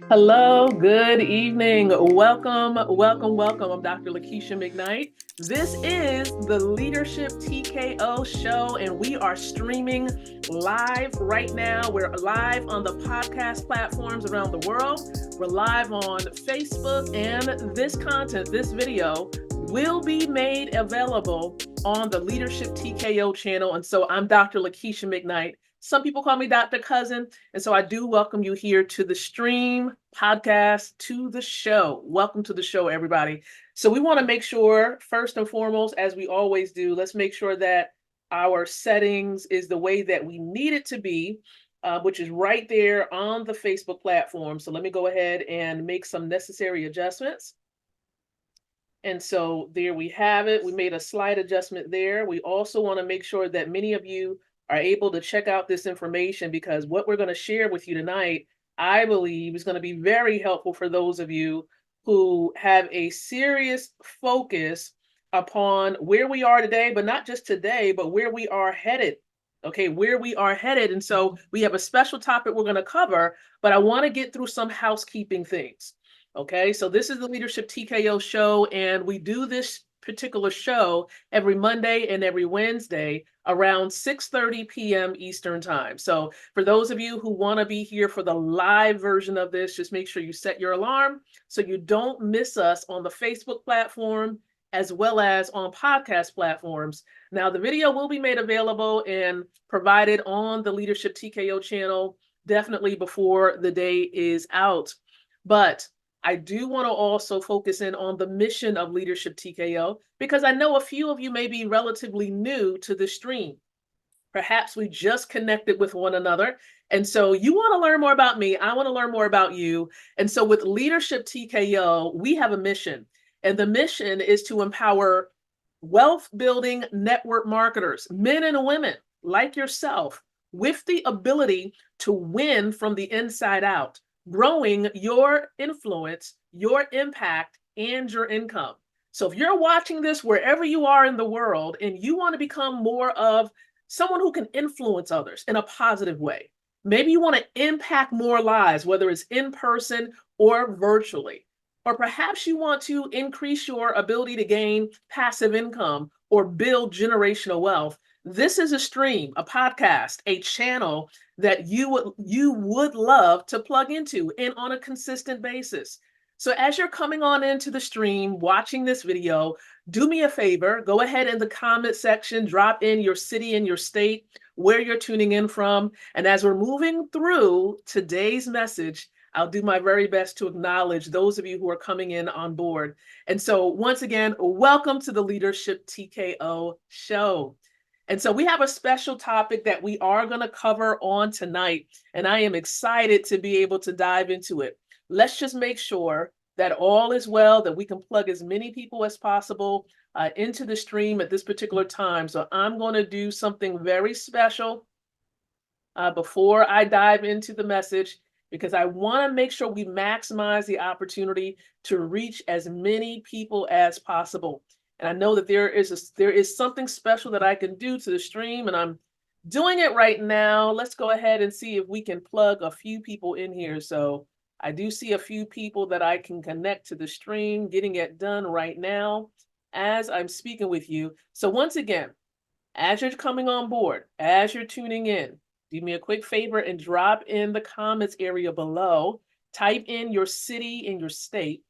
Hello, good evening. Welcome. I'm Dr. Lakeisha McKnight. This is the Leadership TKO show, and we are streaming live right now. We're live on the podcast platforms around the world. We're live on Facebook, and this content, this video, will be made available on the Leadership TKO channel. And so I'm Dr. Lakeisha McKnight. Some people call me Dr. Cousin. And so I do welcome you here to the stream podcast, to the show. Welcome to the show, everybody. So we want to make sure, first and foremost, as we always do, let's make sure that our settings is the way that we need it to be, which is right there on the Facebook platform. So let me go ahead and make some necessary adjustments. And so there we have it. We made a slight adjustment there. We also want to make sure that many of you are able to check out this information, because what we're going to share with you tonight, I believe, is going to be very helpful for those of you who have a serious focus upon where we are today, but not just today, but where we are headed. Okay, where we are headed. And so we have a special topic we're going to cover, but I want to get through some housekeeping things. Okay, so this is the Leadership TKO show, and we do this particular show every Monday and every Wednesday around 6:30 p.m. Eastern time. So for those of you who want to be here for the live version of this, just make sure you set your alarm so you don't miss us on the Facebook platform as well as on podcast platforms. Now, the video will be made available and provided on the Leadership TKO channel definitely before the day is out. But I do want to also focus in on the mission of Leadership TKO, because I know a few of you may be relatively new to the stream. Perhaps we just connected with one another. And so you want to learn more about me. I want to learn more about you. And so with Leadership TKO, we have a mission. And the mission is to empower wealth building network marketers, men and women like yourself, with the ability to win from the inside out, growing your influence, your impact, and your income. So if you're watching this wherever you are in the world and you want to become more of someone who can influence others in a positive way, maybe you want to impact more lives, whether it's in person or virtually, or perhaps you want to increase your ability to gain passive income or build generational wealth. This is a stream, a podcast, a channel that you would love to plug into and on a consistent basis. So as you're coming on into the stream, watching this video, do me a favor, go ahead in the comment section, drop in your city and your state, where you're tuning in from. And as we're moving through today's message, I'll do my very best to acknowledge those of you who are coming in on board. And so once again, welcome to the Leadership TKO show. And so we have a special topic that we are going to cover on tonight, and I am excited to be able to dive into it. Let's just make sure that all is well, that we can plug as many people as possible into the stream at this particular time. So I'm going to do something very special before I dive into the message, because I want to make sure we maximize the opportunity to reach as many people as possible. And I know that there is something special that I can do to the stream, and I'm doing it right now. Let's go ahead and see if we can plug a few people in here. So I do see a few people that I can connect to the stream, getting it done right now as I'm speaking with you. So once again, as you're coming on board, as you're tuning in, do me a quick favor and drop in the comments area below. Type in your city and your state,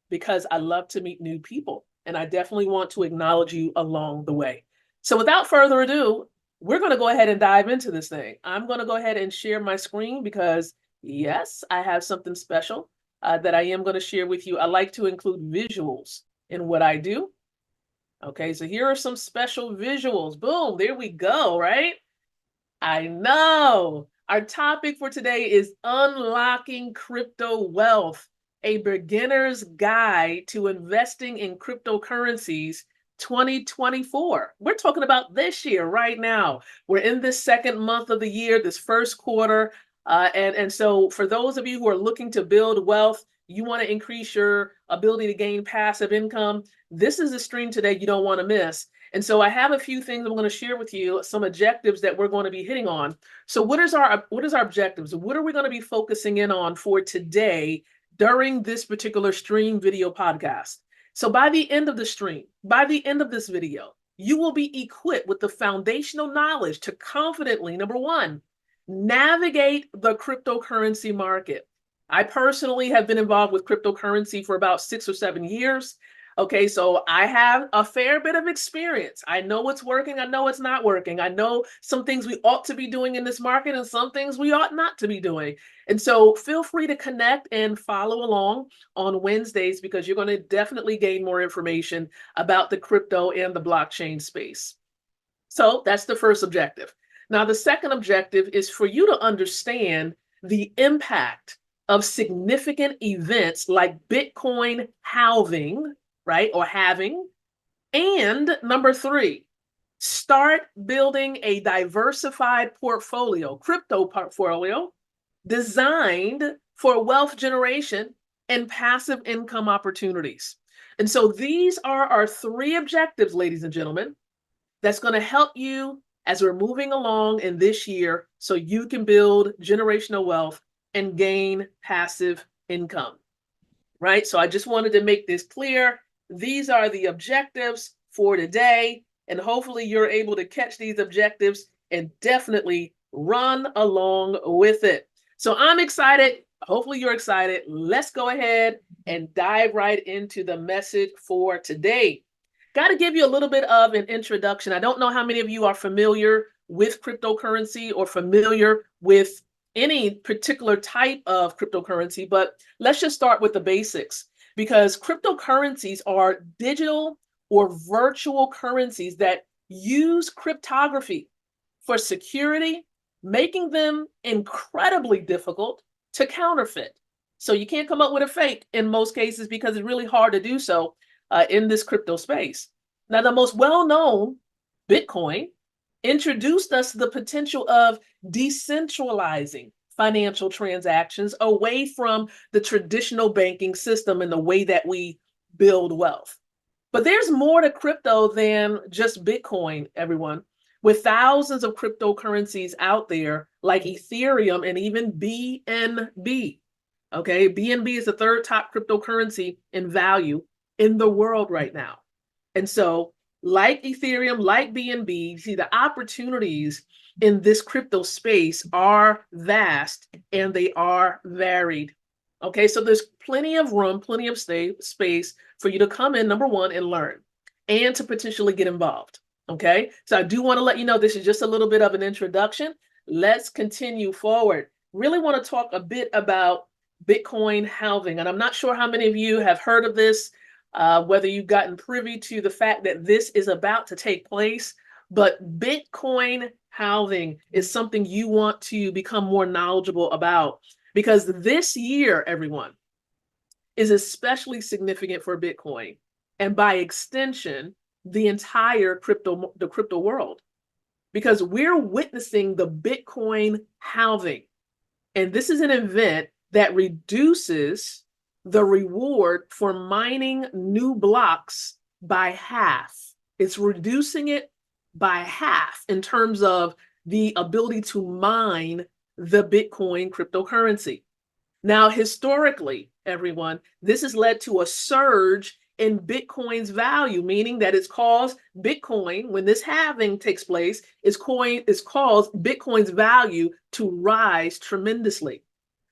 because I love to meet new people, and I definitely want to acknowledge you along the way. So without further ado, we're going to go ahead and dive into this thing. I'm going to go ahead and share my screen, because yes, I have something special that I am going to share with you. I like to include visuals in what I do. Okay, so here are some special visuals. Boom, there we go, right? I know. Our topic for today is unlocking crypto wealth, a beginner's guide to investing in cryptocurrencies 2024. We're talking about this year right now. We're in this second month of the year, this first quarter. And so for those of you who are looking to build wealth, you want to increase your ability to gain passive income, this is a stream today you don't want to miss. And so I have a few things I'm going to share with you, some objectives that we're going to be hitting on. So what is our objectives? What are we going to be focusing in on for today during this particular stream video podcast? So by the end of the stream, by the end of this video, you will be equipped with the foundational knowledge to confidently, number one, navigate the cryptocurrency market. I personally have been involved with cryptocurrency for about 6 or 7 years. Okay, so I have a fair bit of experience. I know what's working. I know it's not working. I know some things we ought to be doing in this market and some things we ought not to be doing. And so feel free to connect and follow along on Wednesdays because you're going to definitely gain more information about the crypto and the blockchain space. So that's the first objective. Now, the second objective is for you to understand the impact of significant events like Bitcoin halving, right, or having. And number three, start building a diversified portfolio, crypto portfolio, designed for wealth generation and passive income opportunities. And so these are our three objectives, ladies and gentlemen, that's going to help you as we're moving along in this year so you can build generational wealth and gain passive income, right? So I just wanted to make this clear. These are the objectives for today, and hopefully you're able to catch these objectives and definitely run along with it. So I'm excited. Hopefully you're excited. Let's go ahead and dive right into the message for today. Got to give you a little bit of an introduction. I don't know how many of you are familiar with cryptocurrency or familiar with any particular type of cryptocurrency, but let's just start with the basics because cryptocurrencies are digital or virtual currencies that use cryptography for security, making them incredibly difficult to counterfeit. So you can't come up with a fake in most cases because it's really hard to do so in this crypto space. Now, the most well-known, Bitcoin, introduced us to the potential of decentralizing financial transactions away from the traditional banking system and the way that we build wealth. But there's more to crypto than just Bitcoin, everyone. With thousands of cryptocurrencies out there, like Ethereum and even BNB. Okay, BNB is the third top cryptocurrency in value in the world right now. And so, like Ethereum, like BNB, you see the opportunities in this crypto space are vast and they are varied. Okay, so there's plenty of room, plenty of space for you to come in, number one, and learn and to potentially get involved. Okay, so I do want to let you know this is just a little bit of an introduction. Let's continue forward. Really want to talk a bit about Bitcoin halving. And I'm not sure how many of you have heard of this, whether you've gotten privy to the fact that this is about to take place, but Bitcoin halving is something you want to become more knowledgeable about because this year, everyone, is especially significant for Bitcoin and by extension, the entire crypto world, because we're witnessing the Bitcoin halving. And this is an event that reduces the reward for mining new blocks by half. It's reducing it by half in terms of the ability to mine the Bitcoin cryptocurrency. Now, historically, everyone, this has led to a surge in Bitcoin's value, meaning that it's caused Bitcoin, when this halving takes place, it's caused Bitcoin's value to rise tremendously.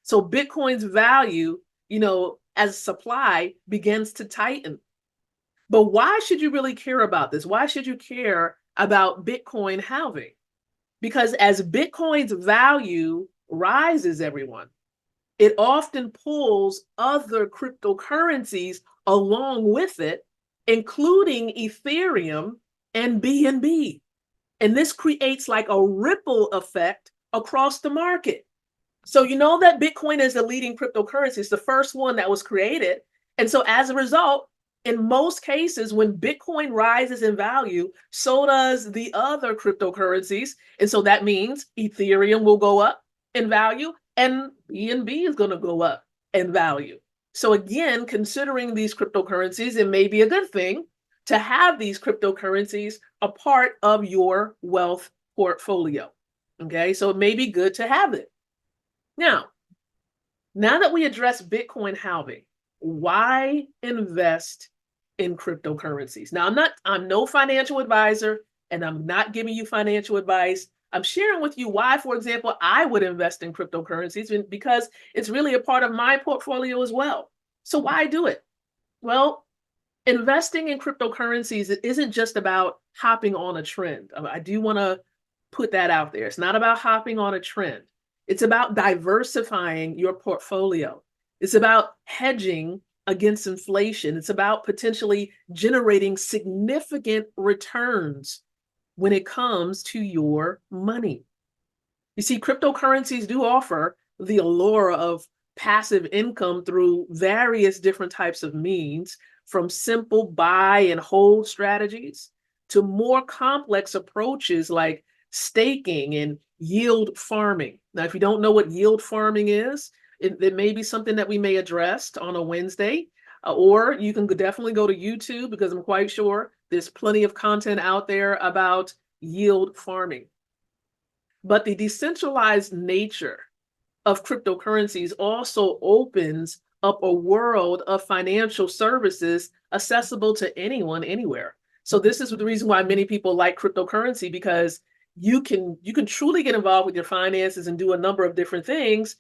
So Bitcoin's value, as supply begins to tighten. But why should you really care about this? Why should you care about Bitcoin halving? Because as Bitcoin's value rises, everyone, it often pulls other cryptocurrencies along with it, including Ethereum and BNB. And this creates like a ripple effect across the market. So you know that Bitcoin is the leading cryptocurrency. It's the first one that was created. And so as a result, in most cases, when Bitcoin rises in value, so does the other cryptocurrencies. And so that means Ethereum will go up in value and BNB is going to go up in value. So again, considering these cryptocurrencies, it may be a good thing to have these cryptocurrencies a part of your wealth portfolio. Okay, so it may be good to have it. Now that we address Bitcoin halving, why invest in cryptocurrencies? Now, I'm no financial advisor, and I'm not giving you financial advice. I'm sharing with you why, for example, I would invest in cryptocurrencies because it's really a part of my portfolio as well. So why do it? Well, investing in cryptocurrencies isn't just about hopping on a trend. I do want to put that out there. It's not about hopping on a trend. It's about diversifying your portfolio. It's about hedging against inflation. It's about potentially generating significant returns when it comes to your money. You see, cryptocurrencies do offer the allure of passive income through various different types of means, from simple buy and hold strategies to more complex approaches like staking and yield farming. Now, if you don't know what yield farming is, it may be something that we may address on a Wednesday, or you can definitely go to YouTube because I'm quite sure there's plenty of content out there about yield farming. But the decentralized nature of cryptocurrencies also opens up a world of financial services accessible to anyone, anywhere. So this is the reason why many people like cryptocurrency, because you can truly get involved with your finances and do a number of different things,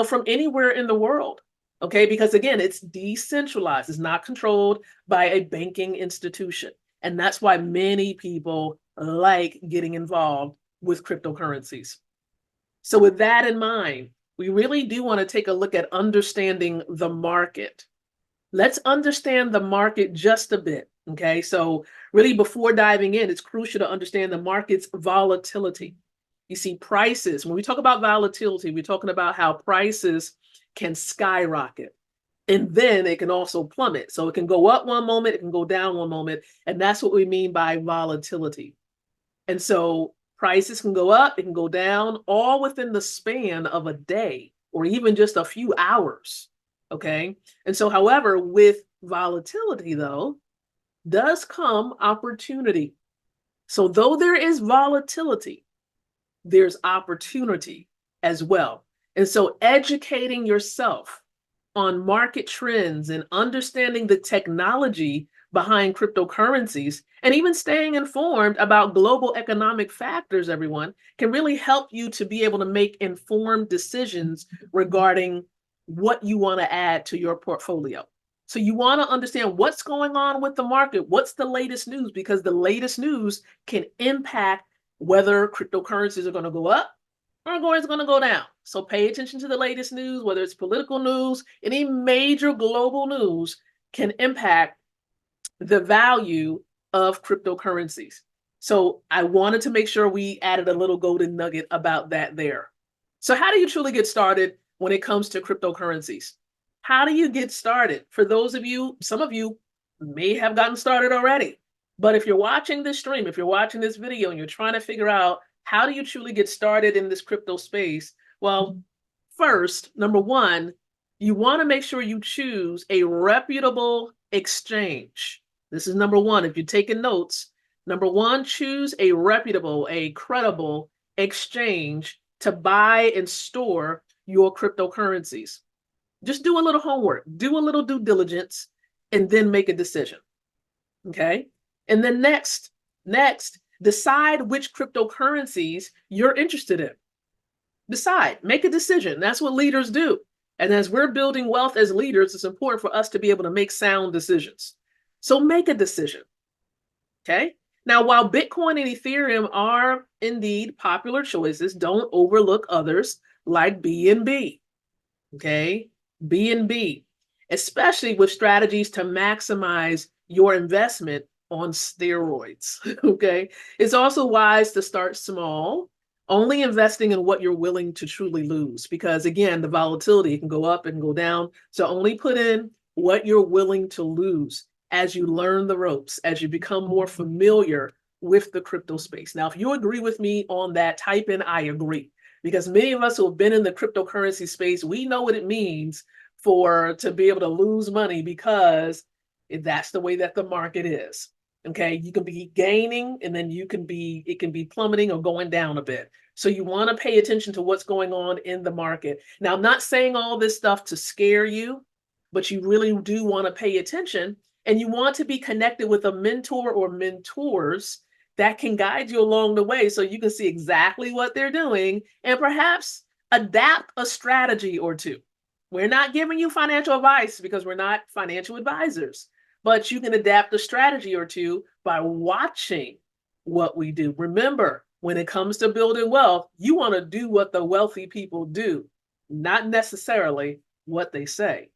from anywhere in the world. Okay, because again, it's decentralized, it's not controlled by a banking institution. And that's why many people like getting involved with cryptocurrencies. So with that in mind, we really do want to take a look at understanding the market. Let's understand the market just a bit, okay? So really before diving in, it's crucial to understand the market's volatility. You see, prices, when we talk about volatility, we're talking about how prices can skyrocket, and then it can also plummet. So it can go up one moment, it can go down one moment, and that's what we mean by volatility. And so prices can go up, it can go down, all within the span of a day or even just a few hours. Okay. And so, however, with volatility, though, does come opportunity. So, though there is volatility, there's opportunity as well. And so, educating yourself on market trends and understanding the technology behind cryptocurrencies, and even staying informed about global economic factors, everyone, can really help you to be able to make informed decisions regarding what you want to add to your portfolio. So you want to understand what's going on with the market, what's the latest news, because the latest news can impact whether cryptocurrencies are going to go up or it's going to go down. So pay attention to the latest news, whether it's political news, any major global news can impact the value of cryptocurrencies. So I wanted to make sure we added a little golden nugget about that there. So how do you truly get started when it comes to cryptocurrencies? How do you get started? For those of you, some of you may have gotten started already, but if you're watching this stream, if you're watching this video and you're trying to figure out how do you truly get started in this crypto space? Well, first, number one, you want to make sure you choose a reputable exchange. This is number one. If you're taking notes, number one, choose a reputable, a credible exchange to buy and store your cryptocurrencies. Just do a little homework, do a little due diligence, and then make a decision. Okay. And then next, decide which cryptocurrencies you're interested in. Decide, make a decision. That's what leaders do. And as we're building wealth as leaders, it's important for us to be able to make sound decisions. So make a decision. Okay. Now, while Bitcoin and Ethereum are indeed popular choices, don't overlook others like BNB. Okay. BNB, especially with strategies to maximize your investment on steroids. Okay. It's also wise to start small, only investing in what you're willing to truly lose, because again, the volatility can go up and go down. So only put in what you're willing to lose as you learn the ropes, as you become more familiar with the crypto space. Now, if you agree with me on that, type in I agree, because many of us who have been in the cryptocurrency space, we know what it means to be able to lose money, because that's the way that the market is. Okay, you can be gaining and then it can be plummeting or going down a bit. So you want to pay attention to what's going on in the market. Now, I'm not saying all this stuff to scare you, but you really do want to pay attention, and you want to be connected with a mentor or mentors that can guide you along the way so you can see exactly what they're doing and perhaps adapt a strategy or two. We're not giving you financial advice because we're not financial advisors, but you can adapt a strategy or two by watching what we do. Remember, when it comes to building wealth, you want to do what the wealthy people do, not necessarily what they say.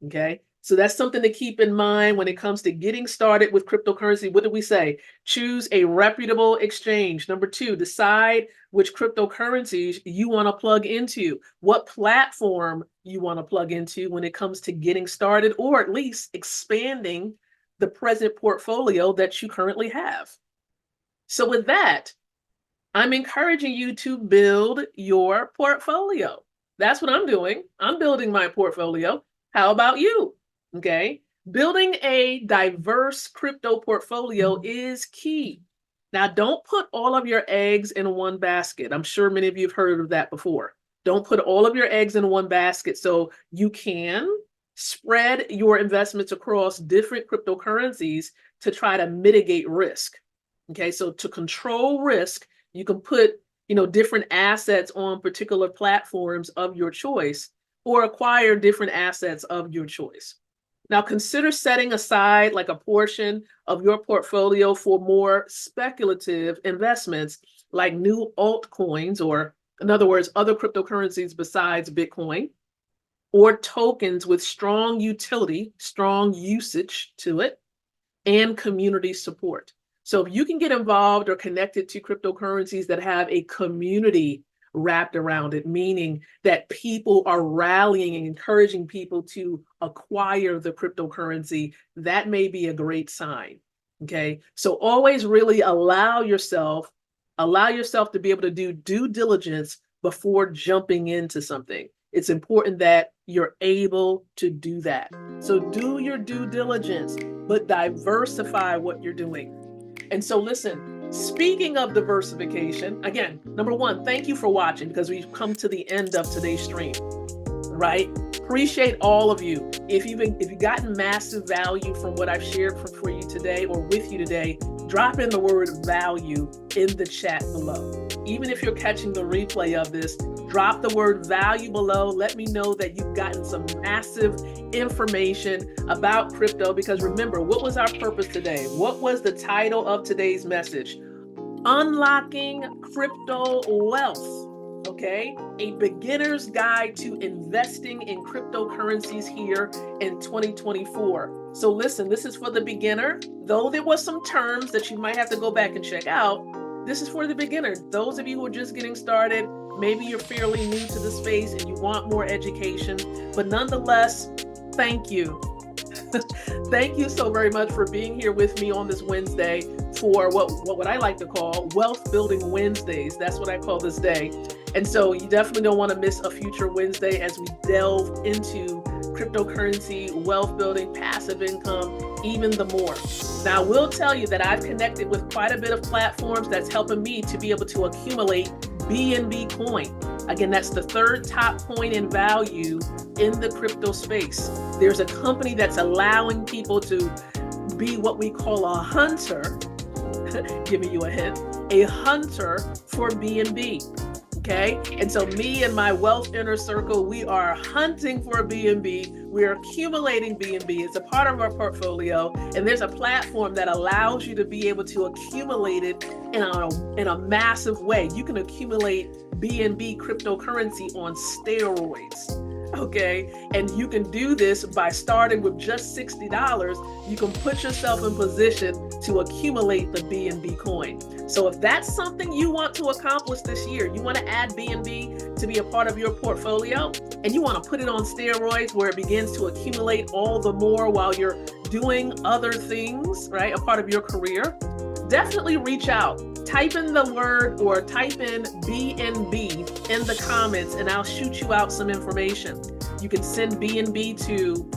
Okay. So that's something to keep in mind when it comes to getting started with cryptocurrency. What do we say? Choose a reputable exchange. Number 2, decide which cryptocurrencies you want to plug into, what platform you want to plug into when it comes to getting started, or at least expanding the present portfolio that you currently have. So with that, I'm encouraging you to build your portfolio. That's what I'm doing. I'm building my portfolio. How about you? Okay. Building a diverse crypto portfolio is key. Now, don't put all of your eggs in one basket. I'm sure many of you have heard of that before. Don't put all of your eggs in one basket. So you can spread your investments across different cryptocurrencies to try to mitigate risk. Okay. So to control risk, you can put, different assets on particular platforms of your choice or acquire different assets of your choice. Now, consider setting aside like a portion of your portfolio for more speculative investments like new altcoins, or in other words, other cryptocurrencies besides Bitcoin, or tokens with strong utility, strong usage to it, and community support. So if you can get involved or connected to cryptocurrencies that have a community wrapped around it, meaning that people are rallying and encouraging people to acquire the cryptocurrency, that may be a great sign. Okay. So always really allow yourself to be able to do due diligence before jumping into something. It's important that you're able to do that. So do your due diligence, but diversify what you're doing. And so listen, speaking of diversification, again, number 1, thank you for watching, because we've come to the end of today's stream, right? Appreciate all of you. If you've gotten massive value from what I've shared for you today or with you today, drop in the word value in the chat below. Even if you're catching the replay of this, drop the word value below. Let me know that you've gotten some massive information about crypto, because remember, what was our purpose today? What was the title of today's message? Unlocking crypto wealth. Okay, a beginner's guide to investing in cryptocurrencies here in 2024. So listen, this is for the beginner. Though there was some terms that you might have to go back and check out, this is for the beginner. Those of you who are just getting started, maybe you're fairly new to the space and you want more education, but nonetheless, thank you. Thank you so very much for being here with me on this Wednesday for what I like to call Wealth Building Wednesdays. That's what I call this day. And so you definitely don't want to miss a future Wednesday as we delve into cryptocurrency, wealth building, passive income, even the more. Now, I will tell you that I've connected with quite a bit of platforms that's helping me to be able to accumulate BNB coin. Again, that's the 3rd top coin in value in the crypto space. There's a company that's allowing people to be what we call a hunter, giving you a hint, a hunter for BNB. Okay. And so me and my wealth inner circle, we are hunting for BNB. We are accumulating BNB. It's a part of our portfolio. And there's a platform that allows you to be able to accumulate it in a massive way. You can accumulate BNB cryptocurrency on steroids. Okay. And you can do this by starting with just $60. You can put yourself in position to accumulate the BNB coin. So if that's something you want to accomplish this year, you want to add BNB to be a part of your portfolio, and you want to put it on steroids where it begins to accumulate all the more while you're doing other things, right? A part of your career, definitely reach out. Type in the word or type in BNB in the comments and I'll shoot you out some information. You can send BNB to,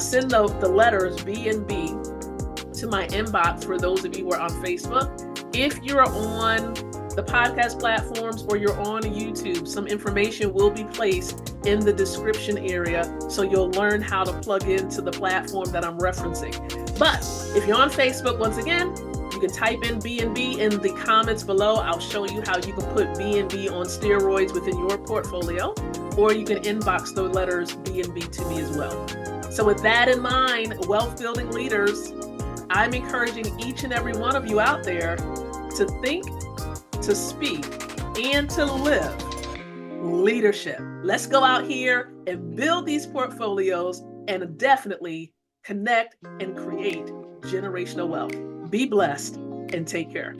send the letters BNB to my inbox for those of you who are on Facebook. If you're on the podcast platforms or you're on YouTube, some information will be placed in the description area so you'll learn how to plug into the platform that I'm referencing. But if you're on Facebook, once again, you can type in BNB in the comments below. I'll show you how you can put BNB on steroids within your portfolio, or you can inbox the letters BNB to me as well. So with that in mind, wealth building leaders, I'm encouraging each and every one of you out there to think, to speak, and to live leadership. Let's go out here and build these portfolios and definitely connect and create generational wealth. Be blessed and take care.